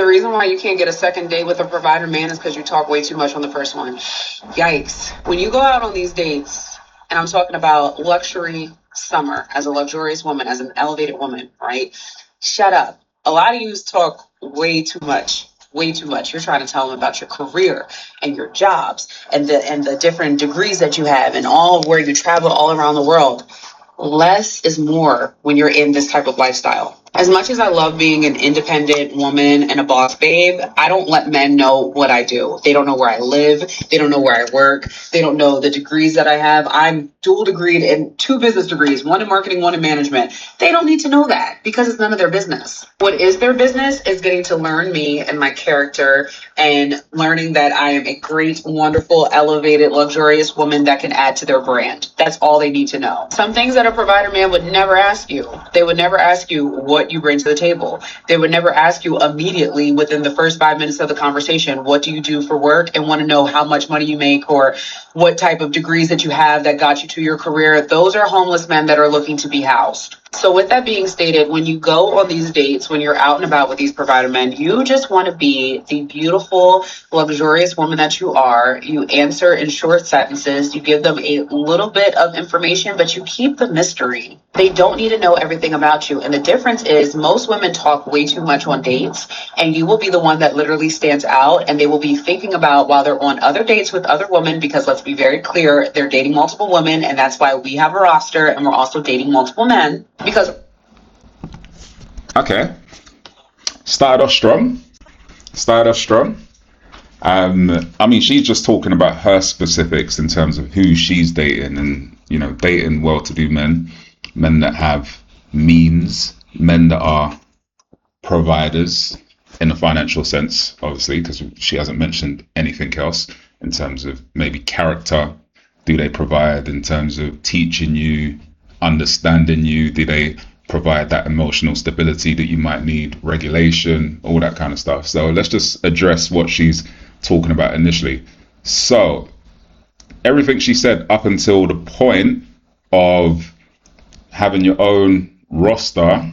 the reason why you can't get a second date with a provider man is because you talk way too much on the first one. Yikes. When you go out on these dates, and I'm talking about luxury summer, as a luxurious woman, as an elevated woman, right? Shut up. A lot of you talk way too much. Way too much. You're trying to tell them about your career and your jobs and the different degrees that you have and all where you travel all around the world. Less is more when you're in this type of lifestyle. As much as I love being an independent woman and a boss babe, I don't let men know what I do. They don't know where I live. They don't know where I work. They don't know the degrees that I have. I'm dual degreed in 2 business degrees, one in marketing, one in management. They don't need to know that because it's none of their business. What is their business is getting to learn me and my character and learning that I am a great, wonderful, elevated, luxurious woman that can add to their brand. That's all they need to know. Some things that a provider man would never ask you. They would never ask you what you bring to the table. They would never ask you immediately within the first 5 minutes of the conversation, what do you do for work, and want to know how much money you make or what type of degrees that you have that got you to your career. Those are homeless men that are looking to be housed. So with that being stated, when you go on these dates, when you're out and about with these provider men, you just want to be the beautiful, luxurious woman that you are. You answer in short sentences. You give them a little bit of information, but you keep the mystery. They don't need to know everything about you. And the difference is most women talk way too much on dates, and you will be the one that literally stands out, and they will be thinking about while they're on other dates with other women, because let's be very clear, they're dating multiple women, and that's why we have a roster, and we're also dating multiple men. Because okay, started off strong. I mean, she's just talking about her specifics in terms of who she's dating, and dating well-to-do men that have means, men that are providers in a financial sense, obviously, because she hasn't mentioned anything else in terms of maybe character. Do they provide in terms of teaching you, understanding you? Do they provide that emotional stability that you might need, regulation, all that kind of stuff? So let's just address what she's talking about initially. So everything she said up until the point of having your own roster,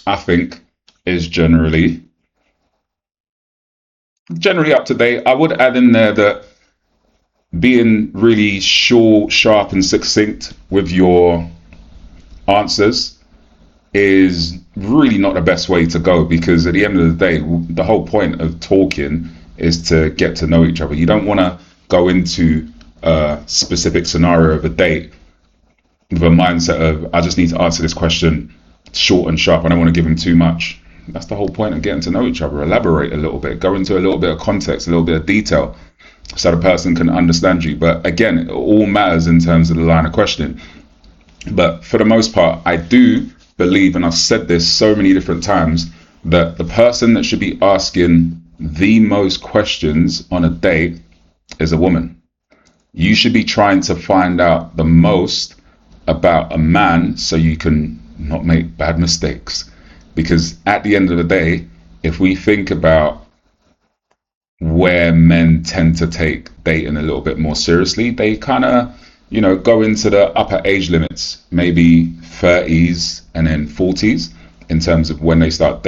I think, is generally up to date. I would add in there that being really short, sharp, and succinct with your answers is really not the best way to go, because at the end of the day, the whole point of talking is to get to know each other. You don't want to go into a specific scenario of a date with a mindset of, I just need to answer this question short and sharp. I don't want to give him too much. That's the whole point of getting to know each other. Elaborate a little bit, go into a little bit of context, a little bit of detail, so the person can understand you. But again, it all matters in terms of the line of questioning. But for the most part, I do believe, and I've said this so many different times, that the person that should be asking the most questions on a date is a woman. You should be trying to find out the most about a man so you can not make bad mistakes. Because at the end of the day, if we think about where men tend to take dating a little bit more seriously, they kind of, go into the upper age limits, maybe 30s and then 40s, in terms of when they start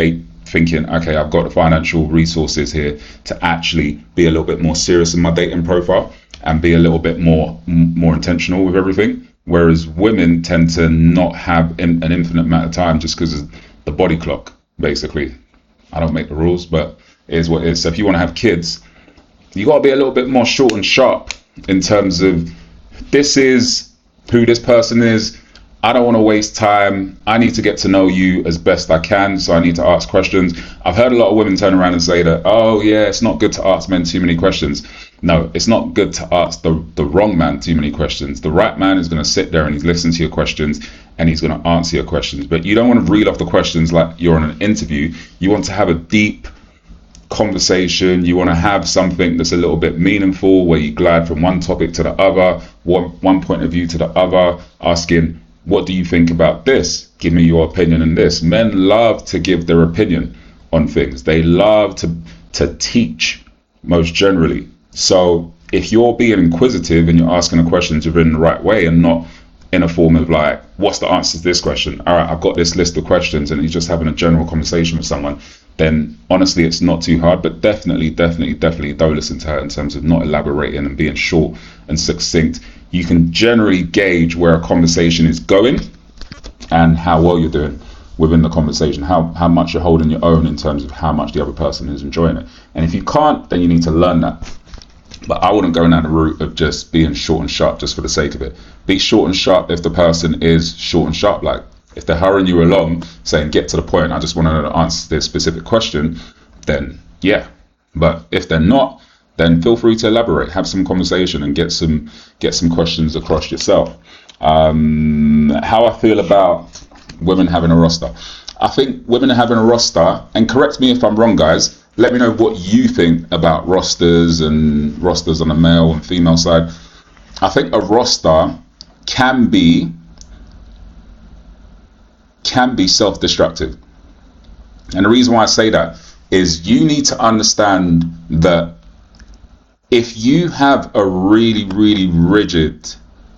thinking, okay, I've got the financial resources here to actually be a little bit more serious in my dating profile and be a little bit more intentional with everything. Whereas women tend to not have an infinite amount of time just because of the body clock, basically. I don't make the rules, but it is what it is. So if you want to have kids, you got to be a little bit more short and sharp in terms of, this is who this person is. I don't want to waste time. I need to get to know you as best I can, so I need to ask questions. I've heard a lot of women turn around and say that, oh yeah, it's not good to ask men too many questions. No, it's not good to ask the wrong man too many questions. The right man is going to sit there and he's listening to your questions and he's going to answer your questions. But you don't want to read off the questions like you're on an interview. You want to have a deep conversation. You want to have something that's a little bit meaningful, where you glide from one topic to the other, one point of view to the other, asking, what do you think about this? Give me your opinion on this. Men love to give their opinion on things. They love to teach, most generally. So if you're being inquisitive and you're asking the questions within the right way and not in a form of like, what's the answer to this question? All right, I've got this list of questions, and you're just having a general conversation with someone, then honestly it's not too hard. But definitely don't listen to her in terms of not elaborating and being short and succinct. You can generally gauge where a conversation is going and how well you're doing within the conversation, how much you're holding your own in terms of how much the other person is enjoying it. And if you can't, then you need to learn that. But I wouldn't go down the route of just being short and sharp just for the sake of it. Be short and sharp if the person is short and sharp. Like if they're hurrying you along, saying get to the point, I just want to answer this specific question, then yeah. But if they're not, then feel free to elaborate, have some conversation, and get some questions across yourself. How I feel about women having a roster. I think women having a roster, and correct me if I'm wrong, guys, let me know what you think about rosters and rosters on the male and female side. I think a roster can be self-destructive. And the reason why I say that is you need to understand that if you have a really, really rigid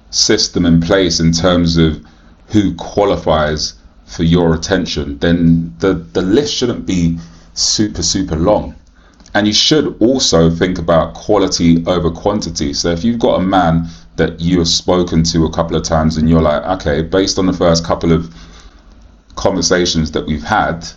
system in place in terms of who qualifies for your attention, then the list shouldn't be super long. And you should also think about quality over quantity. So if you've got a man that you have spoken to a couple of times and you're like, okay, based on the first couple of conversations that we've had,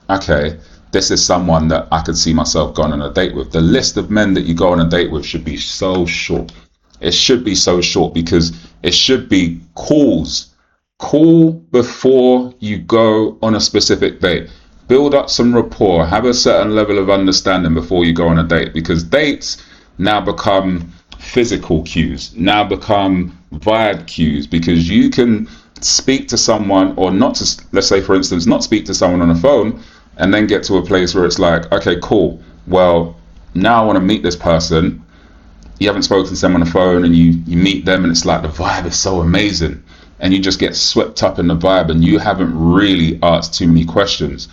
okay, this is someone that I could see myself going on a date with. The list of men that you go on a date with should be so short. It should be so short because it should be calls. Call before you go on a specific date. Build up some rapport. Have a certain level of understanding before you go on a date, because dates now become physical cues, now become vibe cues, because you can speak to someone or not to, let's say for instance, not speak to someone on the phone and then get to a place where it's like, okay, cool. Well, now I want to meet this person. You haven't spoken to them on the phone and you meet them and it's like the vibe is so amazing. And you just get swept up in the vibe and you haven't really asked too many questions.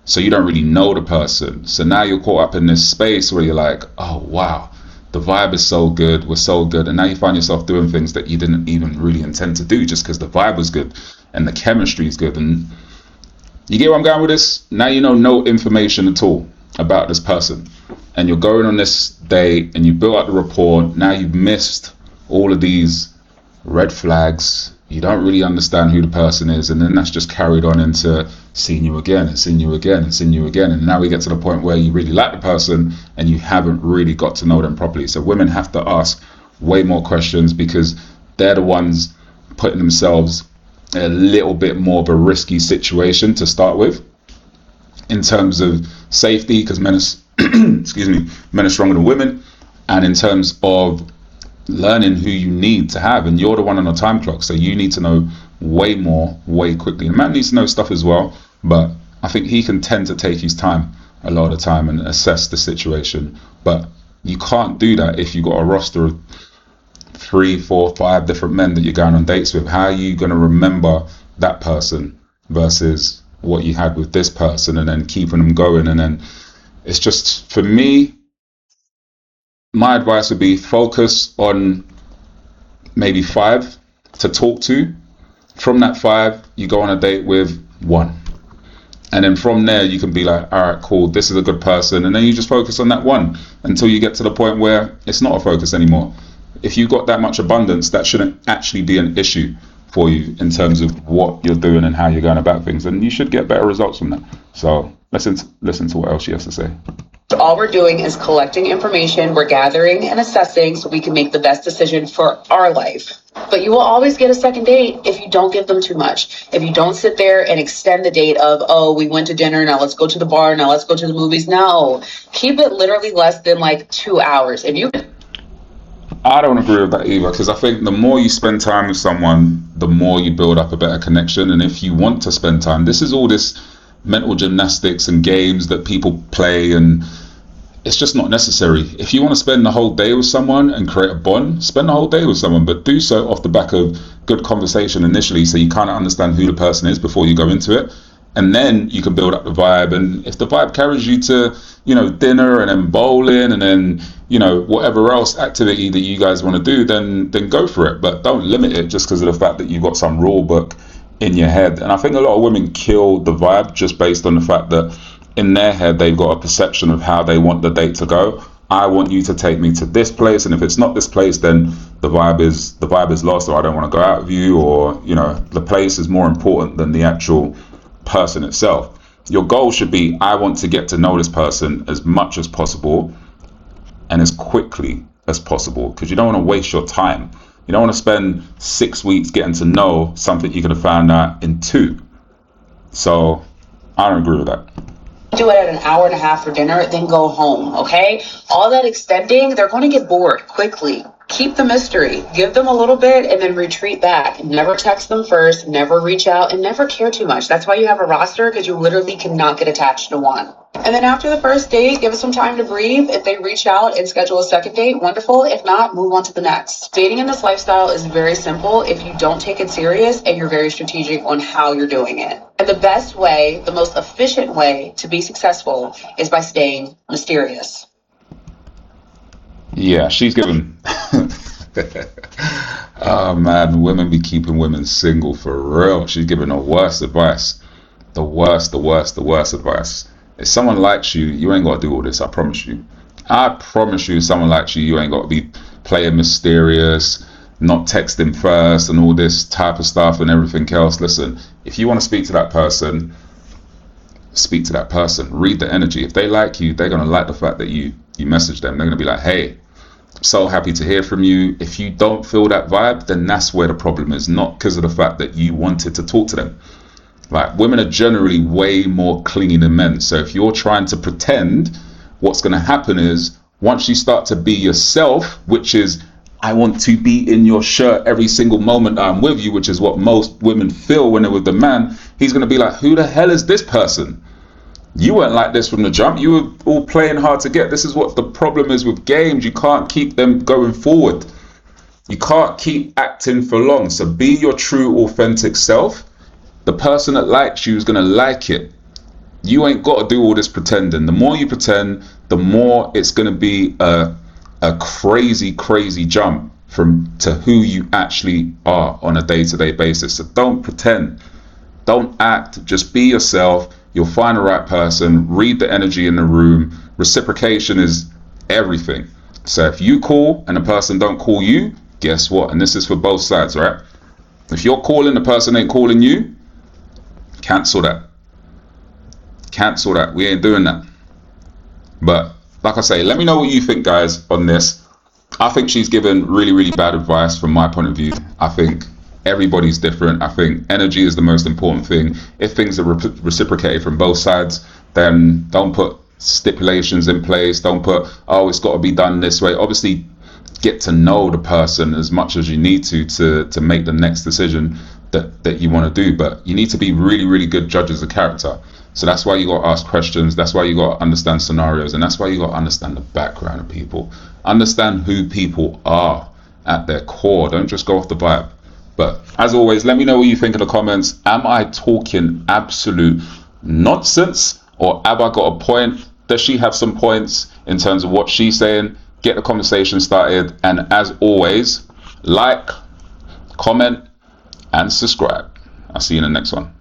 So you don't really know the person. So now you're caught up in this space where you're like, oh wow, the vibe is so good, we're so good. And now you find yourself doing things that you didn't even really intend to do just because the vibe was good and the chemistry is good. And you get where I'm going with this? Now you know no information at all about this person. And you're going on this date and you built up the rapport. Now you've missed all of these red flags. You don't really understand who the person is, and then that's just carried on into seeing you again and seeing you again and seeing you again. And now we get to the point where you really like the person and you haven't really got to know them properly. So women have to ask way more questions because they're the ones putting themselves in a little bit more of a risky situation to start with in terms of safety, because men are excuse me, men are stronger than women, and in terms of learning who you need to have, and you're the one on a time clock, so you need to know way more, way quickly. And man needs to know stuff as well, but I think he can tend to take his time a lot of the time and assess the situation. But you can't do that if you've got a roster of 3, 4, 5 different men that you're going on dates with. How are you going to remember that person versus what you had with this person, and then keeping them going? And then it's just, for me, my advice would be focus on maybe 5 to talk to. From that 5, you go on a date with 1. And then from there, you can be like, all right, cool, this is a good person. And then you just focus on that 1 until you get to the point where it's not a focus anymore. If you've got that much abundance, that shouldn't actually be an issue for you in terms of what you're doing and how you're going about things. And you should get better results from that. So listen to what else she has to say. All we're doing is collecting information, we're gathering and assessing so we can make the best decision for our life. But you will always get a second date if you don't give them too much. If you don't sit there and extend the date of, oh, we went to dinner, now let's go to the bar, now let's go to the movies. No, keep it literally less than like 2 hours. If you I don't agree with that either, because I think the more you spend time with someone, the more you build up a better connection. And if you want to spend time, this is all this mental gymnastics and games that people play, and it's just not necessary. If you want to spend the whole day with someone and create a bond, spend the whole day with someone, but do so off the back of good conversation initially, so you kind of understand who the person is before you go into it. And then you can build up the vibe. And if the vibe carries you to, dinner and then bowling and then, whatever else activity that you guys want to do, then go for it. But don't limit it just because of the fact that you've got some rule book in your head. And I think a lot of women kill the vibe just based on the fact that in their head, they've got a perception of how they want the date to go. I want you to take me to this place, and if it's not this place, then the vibe is lost, or I don't want to go out with you, or the place is more important than the actual person itself. Your goal should be, I want to get to know this person as much as possible and as quickly as possible, because you don't want to waste your time. You don't want to spend 6 weeks getting to know something you could have found out in 2. So I don't agree with that. Do it at an hour and a half for dinner, then go home, okay? All that extending, they're going to get bored quickly. Keep the mystery. Give them a little bit and then retreat back. Never text them first, never reach out, and never care too much. That's why you have a roster, because you literally cannot get attached to one. And then after the first date, give it some time to breathe. If they reach out and schedule a second date, wonderful. If not, move on to the next. Dating in this lifestyle is very simple if you don't take it serious and you're very strategic on how you're doing it. And the best way, the most efficient way to be successful is by staying mysterious. Yeah, she's given. Oh man, women be keeping women single for real. She's giving the worst advice. The worst advice. If someone likes you, you ain't got to do all this. I promise you. I promise you, if someone likes you, you ain't got to be playing mysterious, not texting first, and all this type of stuff and everything else. Listen, if you want to speak to that person, speak to that person. Read the energy. If they like you, they're gonna like the fact that you message them. They're gonna be like, hey, so happy to hear from you. If you don't feel that vibe, then that's where the problem is, not because of the fact that you wanted to talk to them. Like, women are generally way more clingy than men. So if you're trying to pretend, what's going to happen is, once you start to be yourself, which is, I want to be in your shirt every single moment I'm with you, which is what most women feel when they're with the man, he's going to be like, who the hell is this person? You weren't like this from the jump. You were all playing hard to get. This is what the problem is with games. You can't keep them going forward. You can't keep acting for long. So be your true, authentic self. The person that likes you is going to like it. You ain't got to do all this pretending. The more you pretend, the more it's going to be a crazy jump to who you actually are on a day-to-day basis. So don't pretend. Don't act. Just be yourself. You'll find the right person. Read the energy in the room. Reciprocation is everything. So if you call and the person don't call you, guess what? And this is for both sides, right? If you're calling, the person ain't calling you, cancel that. We ain't doing that. But like I say, let me know what you think, guys, on this. I think she's given really bad advice from my point of view. I think everybody's different. I think energy is the most important thing. If things are reciprocated from both sides, then don't put stipulations in place. Don't put, oh, it's got to be done this way. Obviously, get to know the person as much as you need to make the next decision that you want to do. But you need to be really good judges of character. So that's why you got to ask questions. That's why you got to understand scenarios, and that's why you got to understand the background of people. Understand who people are at their core. Don't just go off the vibe. But as always, let me know what you think in the comments. Am I talking absolute nonsense, or have I got a point? Does she have some points in terms of what she's saying? Get the conversation started. And as always, like, comment, and subscribe. I'll see you in the next one.